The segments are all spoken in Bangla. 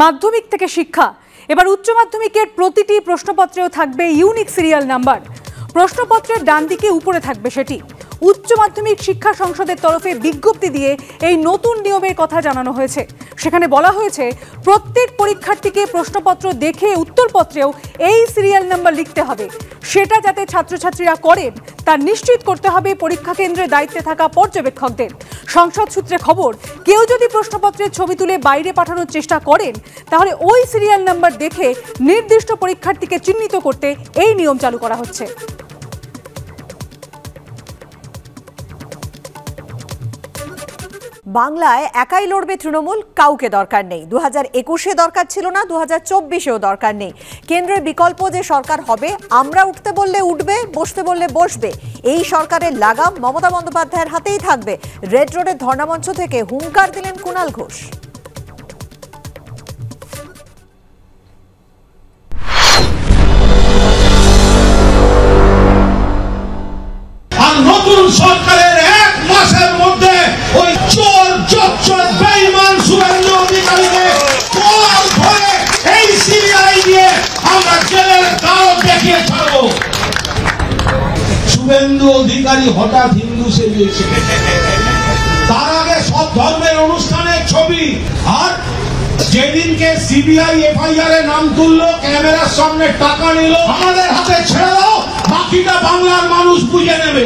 মাধ্যমিক থেকে শিক্ষা, এবার উচ্চ মাধ্যমিকের প্রতিটি প্রশ্নপত্রেও থাকবে ইউনিক সিরিয়াল নাম্বার। প্রশ্নপত্রের ডান দিকে উপরে থাকবে সেটি। উচ্চ মাধ্যমিক শিক্ষা সংসদের তরফে বিজ্ঞপ্তি দিয়ে এই নতুন নিয়মের কথা জানানো হয়েছে। সেখানে বলা হয়েছে প্রত্যেক পরীক্ষার্থীকে প্রশ্নপত্র দেখে উত্তরপত্রেও এই সিরিয়াল নাম্বার লিখতে হবে। সেটা যাতে ছাত্রছাত্রীরা করেন তা নিশ্চিত করতে হবে পরীক্ষা কেন্দ্রে দায়িত্বে থাকা পর্যবেক্ষকদের। সংসদ সূত্রে খবর, কেউ যদি প্রশ্নপত্রের ছবি তুলে বাইরে পাঠানোর চেষ্টা করেন তাহলে ওই সিরিয়াল নাম্বার দেখে নির্দিষ্ট পরীক্ষার্থীকে চিহ্নিত করতে এই নিয়ম চালু করা হচ্ছে। বাংলায় একাই লড়বে তৃণমূল, কাউকে দরকার নেই। 2021-এ দরকার ছিল না, 2024-এও দরকার নেই। কেন্দ্রের বিকল্প যে সরকার হবে, আমরা উঠতে বললে উঠবে, বসতে বললে বসবে। এই সরকারের লাগাম মমতা বন্দ্যোপাধ্যায়ের হাতেই থাকবে। রেড রোডের ধর্ণামঞ্চ থেকে হুঙ্কার দিলেন কুণাল ঘোষ। নতুন সরকারের এক মাসের মধ্যে ওই চোর জচ্চর বেঈমান শুভেন্দু অধিকারীকে কোল ধরে এই সিবিআই দিয়ে আমরা জেলের দাও দেখিয়ে ছাড়বো। শুভেন্দু অধিকারী হঠাৎ হিন্দু সেজেছে, তার আগে সব ধর্মের অনুষ্ঠানের ছবি। আর যেদিনকে সিবিআই এফআইআর এ নাম তুললো, ক্যামেরার সামনে টাকা নিল, আমাদের হাতে ছেড়ে দাও, বাকিটা বাংলার মানুষ বুঝে নেবে।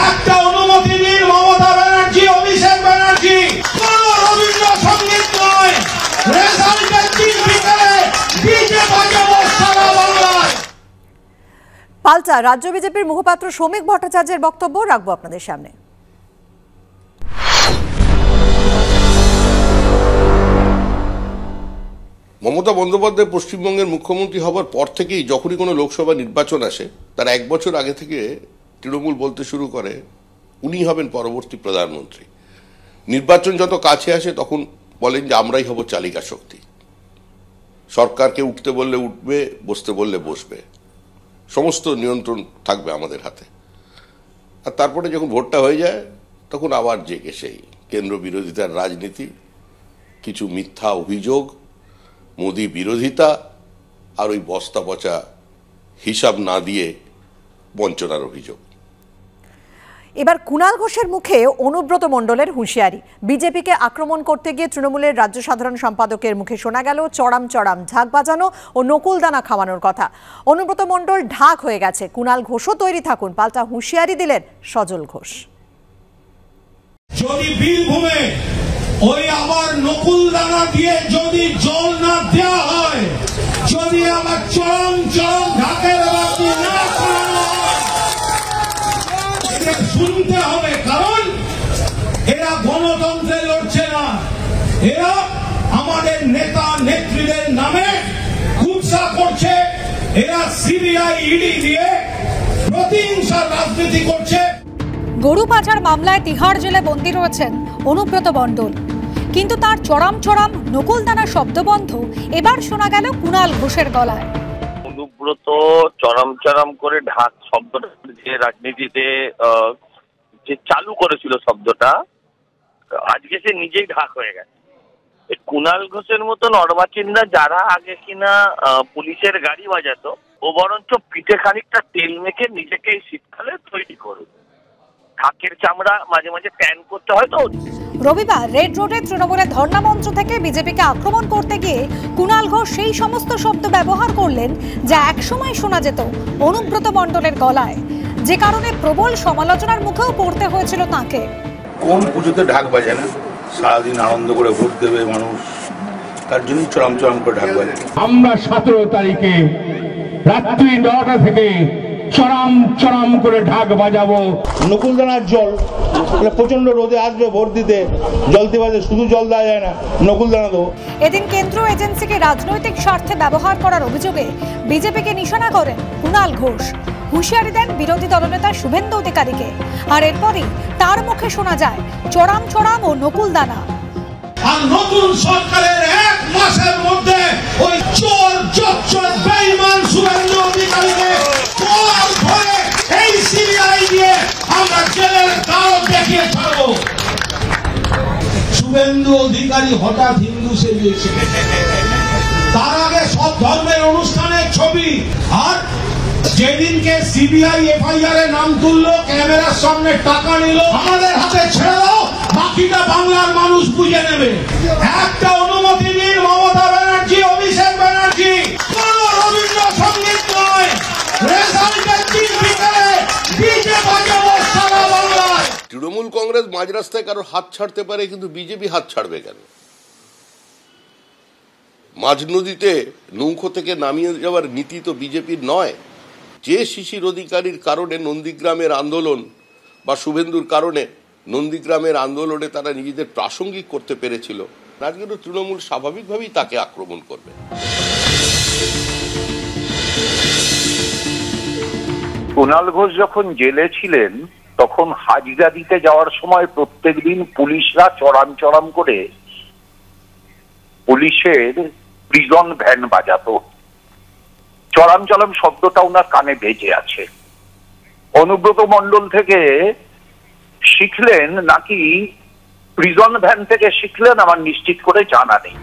একটা অনুমতি দিন মমতা ব্যানার্জি, অভিষেক ব্যানার্জি, কোন রবীন্দ্রসঙ্গীত নয়, রেজাল্টের দিন বিকেলে ডিজে বাজাবো সারা বাংলায়। পাল্টা রাজ্য বিজেপির মুখপাত্র শ্রমিক ভট্টাচার্যের বক্তব্য রাখবো আপনাদের সামনে। মমতা বন্দ্যোপাধ্যায় পশ্চিমবঙ্গের মুখ্যমন্ত্রী হবার পর থেকেই যখনই কোনো লোকসভা নির্বাচন আসে তার এক বছর আগে থেকে তৃণমূল বলতে শুরু করে উনি হবেন পরবর্তী প্রধানমন্ত্রী। নির্বাচন যত কাছে আসে তখন বলেন যে আমরাই হব চালিকা শক্তি, সরকারকে উঠতে বললে উঠবে, বসতে বললে বসবে, সমস্ত নিয়ন্ত্রণ থাকবে আমাদের হাতে। আর তারপরে যখন ভোটটা হয়ে যায় তখন আবার জেগে সেই কেন্দ্র বিরোধিতার রাজনীতি, কিছু মিথ্যা অভিযোগ, মোদি বিরোধিতা, আর ওই বস্তা পচা হিসাব না দিয়ে বঞ্চনার অভিযোগ। এবার কুণাল ঘোষের মুখে অনুব্রত মণ্ডলের হুঁশিয়ারি। বিজেপিকে আক্রমণ করতে গিয়ে তৃণমূলের রাজ্য সাধারণ সম্পাদকের মুখে শোনা গেল চড়াম চড়াম ঢাক বাজানো ও নকুলদানা খাওয়ানোর কথা। অনুব্রত মণ্ডল ঢাক হয়ে গেছে, কুণাল ঘোষও তৈরি থাকুন। পাল্টা হুঁশিয়ারি দিলেন সজল ঘোষ। যদি বীরভূমে ওই আমার নকুলদানা দিয়ে যদি জল না দেওয়া হয়, যদি আমার চরম চরম ঢাকের বাতি না শোনানো হয়, শুনতে হবে। কারণ এরা গণতন্ত্রে লড়ছে না, এরা আমাদের নেতা নেত্রীদের নামে কুৎসা করছে, এরা সিবিআই ইডি দিয়ে প্রতিহিংসার রাজনীতি করছে। গরু পাচার মামলায় তিহাড় জেলে বন্দী রয়েছেন অনুব্রত মণ্ডল, কিন্তু তার চড়াম চড়াম নকুলদানা শব্দবন্ধ এবার শোনা গেল কুণাল ঘোষের গলায়। অনুব্রত চরম চরম করে ঢাক শব্দটা যে রাজনীতিতে যে চালু করেছিল শব্দটা, আজকে সে নিজেই ঢাক হয়ে গেছে। কুণাল ঘোষের মতন অর্বাচীনরা যারা আগে কিনা পুলিশের গাড়ি বাজাতো, ও বরঞ্চ পিঠে খানিকটা তেল মেখে নিজেকে এই শীতকালে তৈরি করুন। ঢাকের চামড়া মাঝে মাঝে প্যান করতে হয় তো। রবিবার রেড রোডে তৃণমূলের ধর্ণামঞ্চ থেকে বিজেপিকে আক্রমণ করতে গিয়ে কুণাল ঘোষ সেই সমস্ত শব্দ ব্যবহার করলেন যা একসময় শোনা যেত অনুব্রত মণ্ডলের গলায়, যে কারণে প্রবল সমালোচনার মুখেও পড়তে হয়েছিল তাঁকে। কোন পুজোতে ঢাক বাজে না? সারাদিন আনন্দ করে ভোট দেবে মানুষ, তার জন্যই চরম চরম করে ঢাক বাজে। আমরা 17 তারিখে রাত্রি 9টা থেকে চরম চরম করে ঢাক বাজাবো। নকুলদানার জল প্রচন্ড রোদে আসবে ভোট দিতে, জল দিতে শুধু জল দেওয়া যায় না, নকুলদানা দেবো। এদিন কেন্দ্রীয় এজেন্সিকে রাজনৈতিক স্বার্থে ব্যবহার করার অভিযোগে বিজেপিকে নিশানা করেন কুণাল ঘোষ। হুঁশিয়ারি দেন বিরোধী দলনেতা শুভেন্দু অধিকারীকে। আর এরপরই তার মুখে শোনা যায় চড়াম চড়াম ও নকুলদানা। আর নতুন সরকারের এক মাসের মধ্যে ওই চোর জচ্চর বেঈমান শুভেন্দু অধিকারীকে কোল ধরে এই সিবিআই দিয়ে আমরা জেলের দাও দেখিয়ে ছাড়বো। শুভেন্দু অধিকারী হঠাৎ হিন্দু সেজেছে, আর যেদিনকে সিবিআই এফআইআর এ নাম তুললো, ক্যামেরার সামনে টাকা নিল, আমাদের হাতে ছেড়ে দাও, বাকিটা বাংলার মানুষ বুঝে নেবে। একটা অনুমতি দিন মমতা ব্যানার্জি, অভিষেক ব্যানার্জি, কোন রবীন্দ্রসঙ্গীত নয়, রেজাল্টের দিন বিকেলে ডিজে বাজাবো সারা বাংলায়। তৃণমূল কংগ্রেস মাঝ রাস্তায় কারোর হাত ছাড়তে পারে, কিন্তু বিজেপি হাত ছাড়বে কেন? মাঝ নদীতে নৌকো থেকে নামিয়ে যাওয়ার নীতি তো বিজেপির নয়। যে শিশির অধিকারীর কারণে নন্দীগ্রামের আন্দোলন বা শুভেন্দুর কারণে নন্দীগ্রামের আন্দোলনে তারা নিজেদের প্রাসঙ্গিক করতে পেরেছিল, আজকে তো তৃণমূল স্বাভাবিকভাবেই তাকে আক্রমণ করবে। কুণাল ঘোষ যখন জেলে ছিলেন তখন হাজিরা দিতে যাওয়ার সময় প্রত্যেকদিন পুলিশরা চড়াম করে পুলিশের প্রিজন ভ্যান বাজাতো। চড়াম শব্দটা ওনার কানে বেজে আছে। অনুব্রত মণ্ডল থেকে শিখলেন নাকি প্রিজন ভ্যান থেকে শিখলেন আমার নিশ্চিত করে জানা নেই।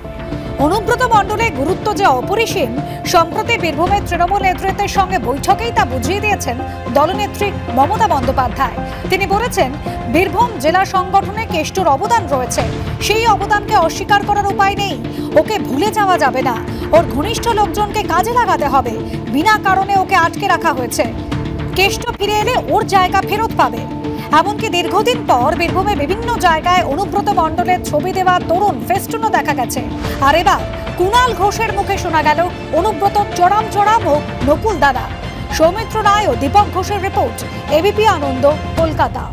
অনুব্রত মণ্ডলের গুরুত্ব যে অপরিসীম, সম্প্রতি বীরভূমের তৃণমূল নেতৃত্বের সঙ্গে বৈঠকেই তা বুঝিয়ে দিয়েছেন দলনেত্রী মমতা বন্দ্যোপাধ্যায়। তিনি বলেছেন, বীরভূম জেলা সংগঠনে কেষ্টর অবদান রয়েছে, সেই অবদানকে অস্বীকার করার উপায় নেই। ওকে ভুলে যাওয়া যাবে না, ওর ঘনিষ্ঠ লোকজনকে কাজে লাগাতে হবে। বিনা কারণে ওকে আটকে রাখা হয়েছে, কেষ্ট ফিরে এলে ওর জায়গা ফেরত পাবে। এমনকি দীর্ঘদিন পর বীরভূমে বিভিন্ন জায়গায় অনুব্রত মণ্ডলের ছবি দেওয়া তরুণ ফেস্টুনও দেখা গেছে। আর এবার কুণাল ঘোষের মুখে শোনা গেল অনুব্রত চড়াম ও নকুল দাদা। সৌমিত্র রায় ও দীপক ঘোষের রিপোর্ট, এবিপি আনন্দ, কলকাতা।